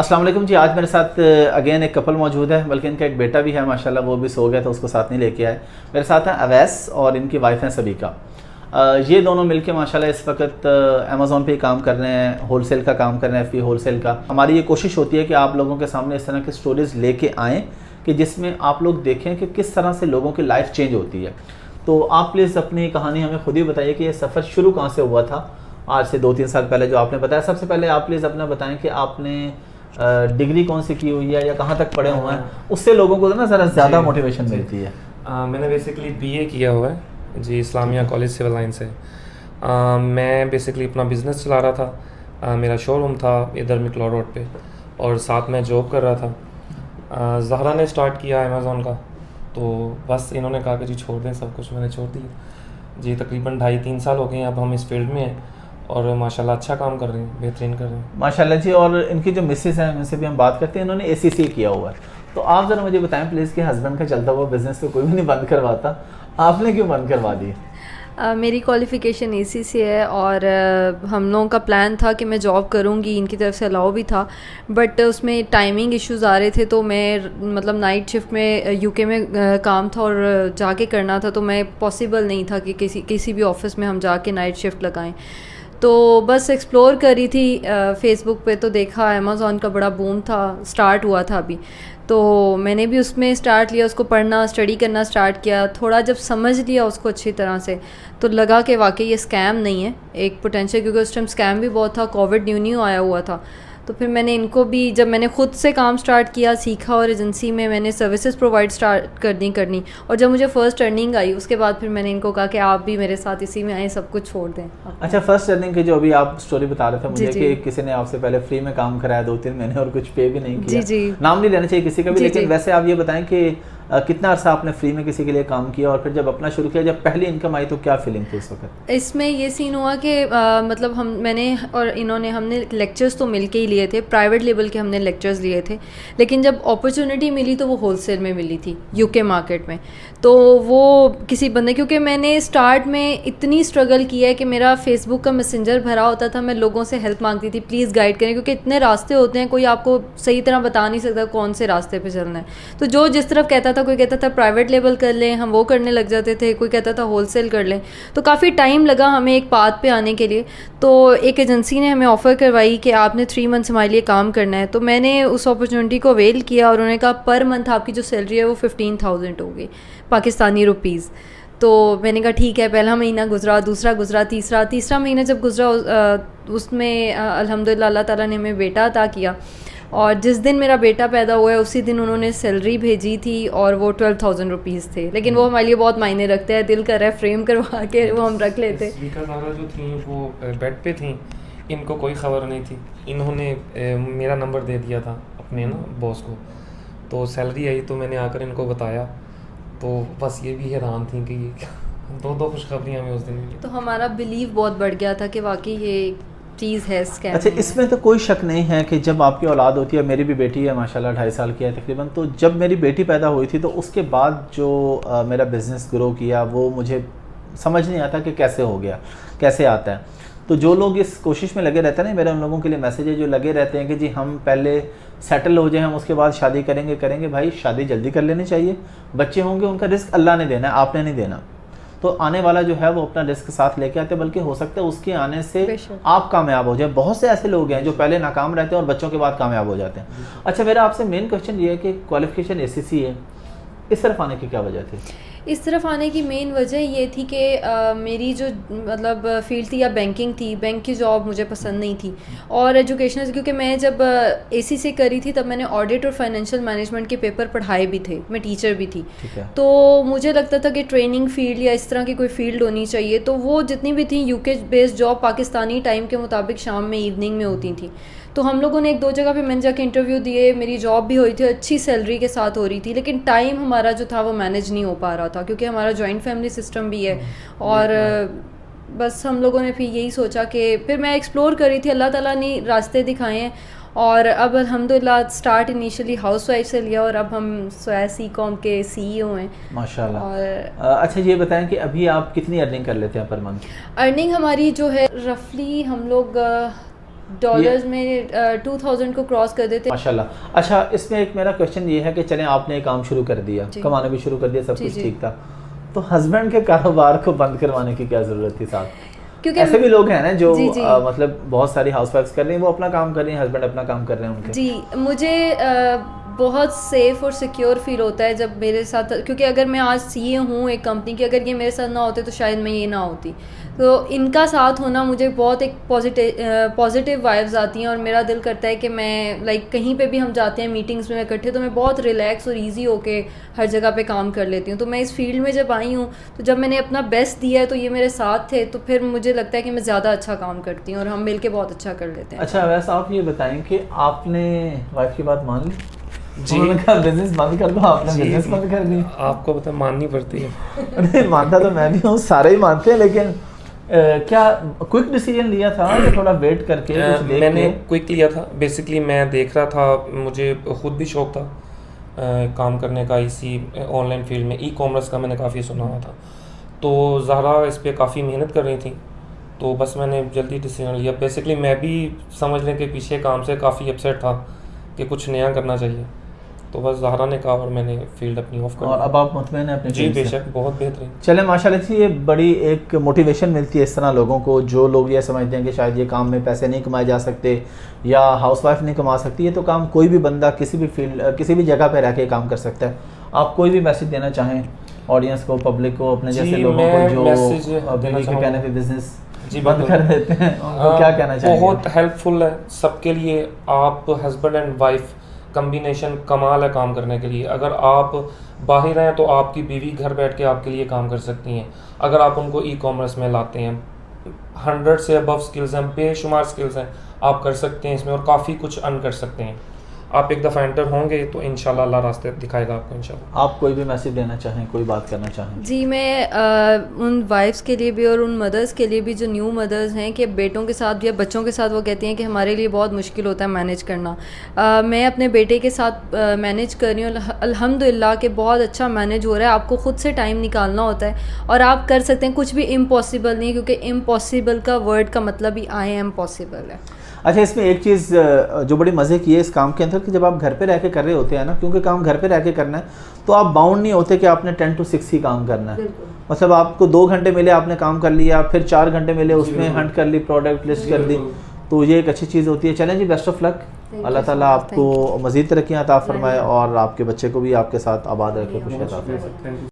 अस्सलाम वालेकुम जी। आज मेरे साथ अगेन एक कपल मौजूद है, बल्कि इनका एक बेटा भी है माशाल्लाह, वो भी सो गया था, उसको साथ नहीं लेके आए। मेरे साथ है अवैस और इनकी वाइफ है सबीका। ये दोनों मिलके माशाल्लाह इस वक्त अमेज़ॉन पे काम कर रहे हैं, होलसेल का काम कर रहे हैं, FP होलसेल का। हमारी ये कोशिश होती है कि आप लोगों के सामने इस तरह की स्टोरीज़ लेके आएँ कि जिसमें आप लोग देखें कि किस तरह से लोगों की लाइफ चेंज होती है। तो आप प्लीज़ अपनी कहानी हमें खुद ही बताइए कि ये सफ़र शुरू कहाँ से हुआ था, आज से 2-3 साल पहले जो आपने बताया। सबसे पहले आप प्लीज़ अपना बताएं कि आपने डिग्री कौन सी की हुई है या कहाँ तक पढ़े हुए हैं, उससे लोगों को ना ज़रा ज़्यादा मोटिवेशन मिलती है। मैंने बेसिकली BA किया हुआ है जी, इस्लामिया कॉलेज सिविल लाइन से। मैं बेसिकली अपना बिज़नेस चला रहा था। मेरा शोरूम था इधर मिकलॉड रोड पे और साथ में जॉब कर रहा था। ज़हरा ने स्टार्ट किया अमेज़ॉन का, तो बस इन्होंने कहा कि जी छोड़ दें सब कुछ, मैंने छोड़ दिया जी। तकरीबन 2.5-3 साल हो गए हैं अब हम इस फील्ड में हैं और माशाल्लाह अच्छा काम कर रहे हैं, बेहतरीन कर रहे हैं माशाल्लाह जी। और इनकी जो मिसेस हैं उनसे भी हम बात करते हैं, इन्होंने ACCA किया हुआ है। तो आप ज़रा मुझे बताएं प्लीज़ कि हस्बैंड का चलता हुआ बिज़नेस तो कोई भी नहीं बंद करवाता, आपने क्यों बंद करवा दी? मेरी क्वालिफ़िकेशन ACCA है और हम लोगों का प्लान था कि मैं जॉब करूँगी, इनकी तरफ से अलाउ भी था, बट उसमें टाइमिंग इश्यूज़ आ रहे थे। तो मैं मतलब नाइट शिफ्ट में UK में काम था और जाके करना था, तो मैं पॉसिबल नहीं था कि किसी भी ऑफिस में हम जाके नाइट शिफ्ट लगाएं। तो बस एक्सप्लोर करी थी फेसबुक पे, तो देखा अमेज़ॉन का बड़ा बूम था, स्टार्ट हुआ था अभी, तो मैंने भी उसमें स्टार्ट लिया, उसको पढ़ना स्टडी करना स्टार्ट किया। थोड़ा जब समझ लिया उसको अच्छी तरह से, तो लगा कि वाकई ये स्कैम नहीं है, एक पोटेंशियल, क्योंकि उस टाइम स्कैम भी बहुत था, कोविड न्यू आया हुआ था। तो फिर मैंने इनको भी, जब मैंने ख़ुद से काम स्टार्ट किया, सीखा और एजेंसी में मैंने सर्विसेज प्रोवाइड स्टार्ट करनी और जब मुझे फ़र्स्ट अर्निंग आई उसके बाद फिर मैंने इनको कहा कि आप भी मेरे साथ इसी में आए, सब कुछ छोड़ दें। अच्छा, फर्स्ट अर्निंग की जो अभी आप स्टोरी बता रहे थे मुझे कि किसी ने आपसे पहले फ्री में काम कराया 2-3 महीने और कुछ पे भी नहीं किया। जी। नाम नहीं लेना चाहिए किसी का भी, लेकिन वैसे आप ये बताएं कि कितना अर्सा आपने फ्री में किसी के लिए काम किया और फिर जब अपना शुरू किया, जब पहली इनकम आई तो क्या फीलिंग थी उस वक्त? इसमें ये सीन हुआ कि मतलब मैंने और इन्होंने, हमने लेक्चर्स तो मिल के ही लिए थे, प्राइवेट लेवल के हमने लेक्चर्स लिए थे, लेकिन जब अपॉर्चुनिटी मिली तो वो होलसेल में मिली थी UK मार्केट में। तो वो किसी बंदे, क्योंकि मैंने स्टार्ट में इतनी स्ट्रगल किया है कि मेरा फेसबुक का मैसेंजर भरा होता था, मैं लोगों से हेल्प मांगती थी, प्लीज़ गाइड करें, क्योंकि इतने रास्ते होते हैं, कोई आपको सही तरह बता नहीं सकता कौन से रास्ते पे चलना है। तो जो जिस तरफ कहता था, कोई कहता था प्राइवेट लेवल कर लें, हम वो करने लग जाते थे, कोई कहता था होलसेल कर लें। तो काफ़ी टाइम लगा हमें एक पाथ पे आने के लिए। तो एक एजेंसी ने हमें ऑफ़र करवाई कि आपने 3 मंथ्स हमारे लिए काम करना है। तो मैंने उस अपॉर्चुनिटी को अवेल किया और उन्होंने कहा पर मंथ आपकी जो सैलरी है वो 15,000 होगी पाकिस्तानी रुपीज़। तो मैंने कहा ठीक है। पहला महीना गुजरा, दूसरा गुजरा, तीसरा महीना जब गुजरा, उसमें अल्हम्दुलिल्लाह अल्लाह ताला ने हमें बेटा अता किया और जिस दिन मेरा बेटा पैदा हुआ है उसी दिन उन्होंने सैलरी भेजी थी और वो 12,000 रुपीज़ थे, लेकिन वो हमारे लिए बहुत मायने रखते हैं, दिल कर रहा है फ्रेम करवा के वो हम रख लेते। जो थी वो बेड पे थी, इनको कोई ख़बर नहीं थी, इन्होंने मेरा नंबर दे दिया था अपने ना बॉस को। तो सैलरी आई तो मैंने आकर इनको बताया, तो बस ये भी हैरान थी कि दो खुशखबरियाँ हमें उस दिन मिली। तो हमारा बिलीव बहुत बढ़ गया था कि वाकई ये चीज़ है स्कैम। अच्छा, इसमें तो कोई शक नहीं है कि जब आपकी औलाद होती है, मेरी भी बेटी है माशाल्लाह 2.5 साल की है तकरीबन, तो जब मेरी बेटी पैदा हुई थी तो उसके बाद जो मेरा बिज़नेस ग्रो किया वो मुझे समझ नहीं आता कि कैसे हो गया, कैसे आता है। तो जो लोग इस कोशिश में लगे रहते हैं ना, मेरा उन लोगों के लिए मैसेज है जो लगे रहते हैं कि जी हम पहले सेटल हो जाए, हम उसके बाद शादी करेंगे। भाई शादी जल्दी कर लेनी चाहिए, बच्चे होंगे, उनका रिस्क अल्लाह ने देना है, आपने नहीं देना। तो आने वाला जो है वो अपना रिस्क साथ लेके आते हैं, बल्कि हो सकता है उसके आने से आप कामयाब हो जाए। बहुत से ऐसे लोग हैं जो पहले नाकाम रहते हैं और बच्चों के बाद कामयाब हो जाते हैं। अच्छा, मेरा आपसे मेन क्वेश्चन ये है कि क्वालिफिकेशन ACCA है, इस तरफ आने की क्या वजह थी? इस तरफ आने की मेन वजह ये थी कि मेरी जो मतलब फील्ड थी या बैंकिंग थी, बैंक की जॉब मुझे पसंद नहीं थी और एजुकेशनल, क्योंकि मैं जब ACCA करी थी तब मैंने ऑडिट और फाइनेंशियल मैनेजमेंट के पेपर पढ़ाए भी थे, मैं टीचर भी थी। तो मुझे लगता था कि ट्रेनिंग फील्ड या इस तरह की कोई फील्ड होनी चाहिए। तो वो जितनी भी थी UK based job Pakistani time के मुताबिक शाम में, इवनिंग में होती थी। तो हम लोगों ने 1-2 जगह पे मैंने जाके इंटरव्यू दिए, मेरी जॉब भी हुई थी, अच्छी सैलरी के साथ हो रही थी, लेकिन टाइम हमारा जो था वो मैनेज नहीं हो पा रहा था, क्योंकि हमारा जॉइंट फैमिली सिस्टम भी है। और बस हम लोगों ने फिर यही सोचा कि फिर मैं एक्सप्लोर कर रही थी, अल्लाह ताला ने रास्ते दिखाए हैं और अब अल्हम्दुलिल्लाह स्टार्ट इनिशियली हाउसवाइफ से लिया और अब हम SOAS-E-Com के CEO हैं माशाल्लाह। और अच्छा, ये बताएं कि अभी आप कितनी अर्निंग कर लेते हैं पर मंथ? अर्निंग हमारी जो है रफली हम लोग डॉलर्स में 2000 को क्रॉस कर देते। माशाल्लाह। अच्छा, इसमें एक मेरा क्वेश्चन ये है कि चलें आपने ये काम शुरू कर दिया, कमाना भी शुरू कर दिया, सब कुछ ठीक था, तो हस्बैंड के कारोबार को बंद करवाने की क्या ज़रूरत थी साथ? क्योंकि ऐसे भी लोग हैं ना जो मतलब बहुत सारी हाउसवाइफ्स कर रही हैं, वो अपना काम कर रही हैं, हस्बैंड अपना काम कर रहे हैं उनके। जी, मुझे बहुत सेफ़ और सिक्योर फील होता है जब मेरे साथ, क्योंकि अगर मैं आज सीए हूँ एक कंपनी की, अगर ये मेरे साथ ना होते तो शायद मैं ये ना होती। तो इनका साथ होना मुझे बहुत एक पॉजिटिव वाइब्स आती हैं और मेरा दिल करता है कि मैं कहीं पे भी हम जाते हैं मीटिंग्स में इकट्ठे, तो मैं बहुत रिलैक्स और इजी होके हर जगह पे काम कर लेती हूँ। तो मैं इस फील्ड में जब आई हूँ तो जब मैंने अपना बेस्ट दिया है तो ये मेरे साथ थे, तो फिर मुझे लगता है कि मैं ज़्यादा अच्छा काम करती हूँ और हम मिल के बहुत अच्छा कर लेते हैं। अच्छा, वैसे आप ये बताएं कि आपने वाइफ की बात मान ली? जी, बिजनेस बंद कर दो, आपने बिजनेस बंद कर दी? आपको पता माननी पड़ती है। नहीं, मानता तो मैं भी हूँ, सारे ही मानते हैं, लेकिन क्या क्विक डिसीजन लिया था या थोड़ा वेट करके कुछ देख मैंने क्विक लिया था। बेसिकली मैं देख रहा था, मुझे खुद भी शौक था काम करने का इसी ऑनलाइन फील्ड में, ई कॉमर्स का मैंने काफ़ी सुना हुआ था। तो ज़हरा इस पर काफ़ी मेहनत कर रही थी, तो बस मैंने जल्दी डिसीजन लिया। बेसिकली मैं भी समझ लें कि पीछे काम से काफ़ी अपसेट था कि कुछ नया करना चाहिए, तो बस ज़हरा ने कहा और मैंने फील्ड अपनी ऑफ कर दी। और अब आप मुतमईन हैं अपने? जी बेशक, बहुत बेहतरीन। चले माशाल्लाह से, ये बड़ी एक मोटिवेशन मिलती है इस तरह लोगों को, जो लोग ये समझते हैं कि शायद ये काम में पैसे नहीं कमाए जा सकते या हाउसवाइफ नहीं कमा सकती, ये तो काम कोई भी बंदा किसी भी फील्ड किसी भी जगह पे रह के काम कर सकता है। आप कोई भी मैसेज देना चाहें ऑडियंस को, पब्लिक को, अपने जैसे लोगों को जो बीवी के कहने पे बिजनेस बंद कर देते हैं, उनको क्या कहना चाहिए? बहुत हेल्पफुल है सबके लिए। आप हस्बैंड एंड वाइफ कम्बिनेशन कमाल है काम करने के लिए। अगर आप बाहर हैं तो आपकी बीवी घर बैठ के आपके लिए काम कर सकती हैं। अगर आप उनको ई कॉमर्स में लाते हैं, 100 से अबव स्किल्स हैं, बेशुमार स्किल्स हैं, आप कर सकते हैं इसमें और काफ़ी कुछ अर्न कर सकते हैं। आप एक दफ़ा एंटर होंगे तो इंशाल्लाह अल्लाह रास्ते दिखाएगा आपको इंशाल्लाह। आप कोई भी मैसेज देना चाहें, कोई बात करना चाहें? जी, मैं उन वाइफ्स के लिए भी और उन मदर्स के लिए भी जो न्यू मदर्स हैं कि बेटों के साथ या बच्चों के साथ वो कहती हैं कि हमारे लिए बहुत मुश्किल होता है मैनेज करना। मैं अपने बेटे के साथ मैनेज कर रही हूँ, अल्हम्दुलिल्लाह कि बहुत अच्छा मैनेज हो रहा है। आपको ख़ुद से टाइम निकालना होता है और आप कर सकते हैं, कुछ भी इम्पॉसिबल नहीं है, क्योंकि इम्पॉसिबल का वर्ड का मतलब ही आई एम पॉसिबल है। अच्छा, इसमें एक चीज़ जो बड़ी मज़े की है इस काम के अंदर कि जब आप घर पे रह के कर रहे होते हैं ना, क्योंकि काम घर पे रह के करना है, तो आप बाउंड नहीं होते कि आपने 10 to 6 ही काम करना है। मतलब आपको 2 घंटे मिले, आपने काम कर लिया, फिर 4 घंटे मिले, उसमें हंट कर ली, प्रोडक्ट लिस्ट कर दी, तो ये एक अच्छी चीज़ होती है। चलें जी, बेस्ट ऑफ लक, अल्लाह ताला आपको मज़ीद तरक्कियाँ अता फरमाए और आपके बच्चे को भी आपके साथ आबाद रखे, खुश अता फरमाए।